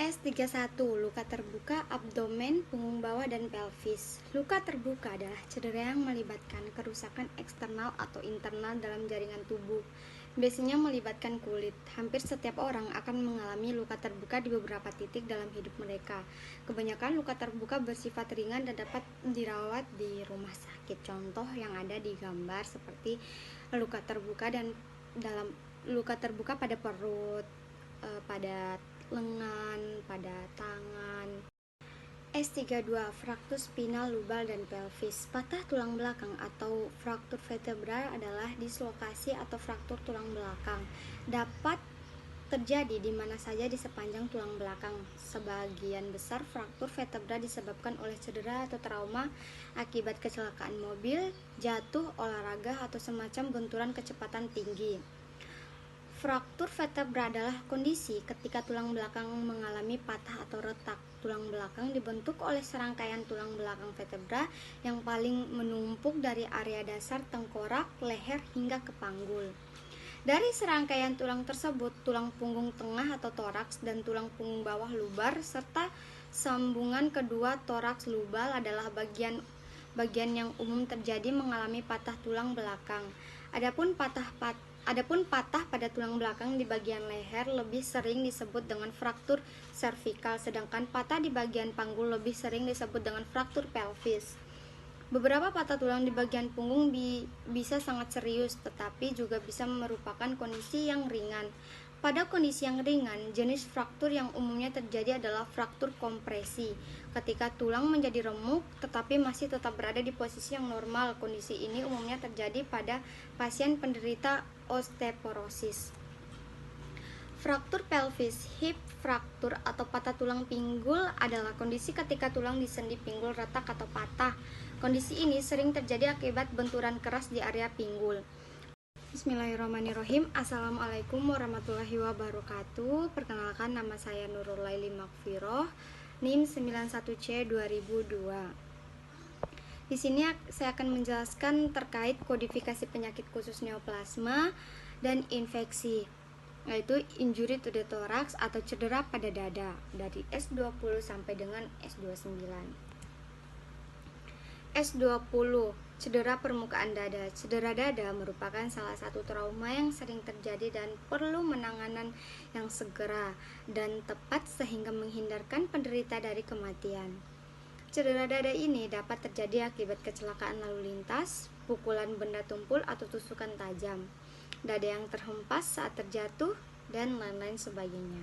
S31, luka terbuka abdomen, punggung bawah, dan pelvis. Luka terbuka adalah cedera yang melibatkan kerusakan eksternal atau internal dalam jaringan tubuh. Biasanya melibatkan kulit. Hampir setiap orang akan mengalami luka terbuka di beberapa titik dalam hidup mereka. Kebanyakan luka terbuka bersifat ringan dan dapat dirawat di rumah sakit. Contoh yang ada di gambar seperti luka terbuka pada perut, pada lengan, pada tangan. S32, fraktur spinal lubal dan pelvis. Patah tulang belakang atau fraktur vertebral adalah dislokasi atau fraktur tulang belakang. Dapat terjadi di mana saja di sepanjang tulang belakang. Sebagian besar fraktur vertebra disebabkan oleh cedera atau trauma akibat kecelakaan mobil, jatuh, olahraga, atau semacam benturan kecepatan tinggi. Fraktur vertebra adalah kondisi ketika tulang belakang mengalami patah atau retak. Tulang belakang dibentuk oleh serangkaian tulang belakang vertebra yang paling menumpuk dari area dasar tengkorak, leher, hingga ke panggul. Dari serangkaian tulang tersebut, tulang punggung tengah atau toraks dan tulang punggung bawah lubar serta sambungan kedua toraks lubal adalah bagian yang umum terjadi mengalami patah tulang belakang. Adapun patah pada tulang belakang di bagian leher lebih sering disebut dengan fraktur servikal, sedangkan patah di bagian panggul lebih sering disebut dengan fraktur pelvis. Beberapa patah tulang di bagian punggung bisa sangat serius, tetapi juga bisa merupakan kondisi yang ringan. Pada kondisi yang ringan, jenis fraktur yang umumnya terjadi adalah fraktur kompresi. Ketika tulang menjadi remuk, tetapi masih tetap berada di posisi yang normal. Kondisi ini umumnya terjadi pada pasien penderita osteoporosis. Fraktur pelvis, hip fraktur atau patah tulang pinggul adalah kondisi ketika tulang di sendi pinggul retak atau patah. Kondisi ini sering terjadi akibat benturan keras di area pinggul. Bismillahirrahmanirrahim. Assalamualaikum warahmatullahi wabarakatuh. Perkenalkan, nama saya Nurul Laili Makfiroh, NIM 91C 2002. Di sini saya akan menjelaskan terkait kodifikasi penyakit khusus neoplasma dan infeksi, yaitu injury to the thorax atau cedera pada dada, dari S20 sampai dengan S29. S20, cedera permukaan dada. Cedera dada merupakan salah satu trauma yang sering terjadi dan perlu penanganan yang segera dan tepat sehingga menghindarkan penderita dari kematian. Cedera dada ini dapat terjadi akibat kecelakaan lalu lintas, pukulan benda tumpul atau tusukan tajam, dada yang terhempas saat terjatuh, dan lain-lain sebagainya.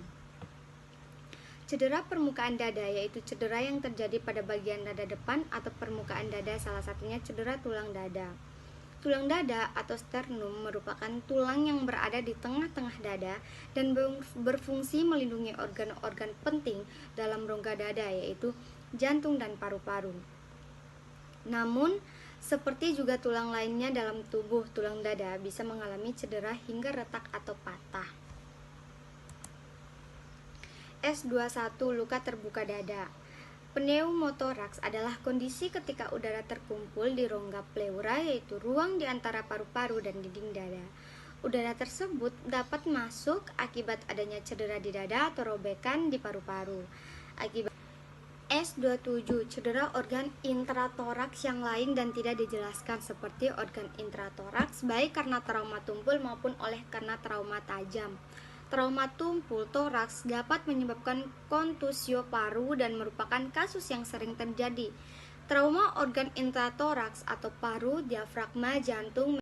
Cedera permukaan dada yaitu cedera yang terjadi pada bagian dada depan atau permukaan dada, salah satunya cedera tulang dada. Tulang dada atau sternum merupakan tulang yang berada di tengah-tengah dada dan berfungsi melindungi organ-organ penting dalam rongga dada, yaitu jantung dan paru-paru. Namun, seperti juga tulang lainnya dalam tubuh, tulang dada bisa mengalami cedera hingga retak atau patah. S21, luka terbuka dada. Pneumotoraks adalah kondisi ketika udara terkumpul di rongga pleura, yaitu ruang di antara paru-paru dan dinding dada. Udara tersebut dapat masuk akibat adanya cedera di dada atau robekan di paru-paru. S27, cedera organ intratoraks yang lain dan tidak dijelaskan, seperti organ intratoraks baik karena trauma tumpul maupun oleh karena trauma tajam. Trauma tumpul toraks dapat menyebabkan kontusio paru dan merupakan kasus yang sering terjadi. Trauma organ intratoraks atau paru, diafragma, jantung,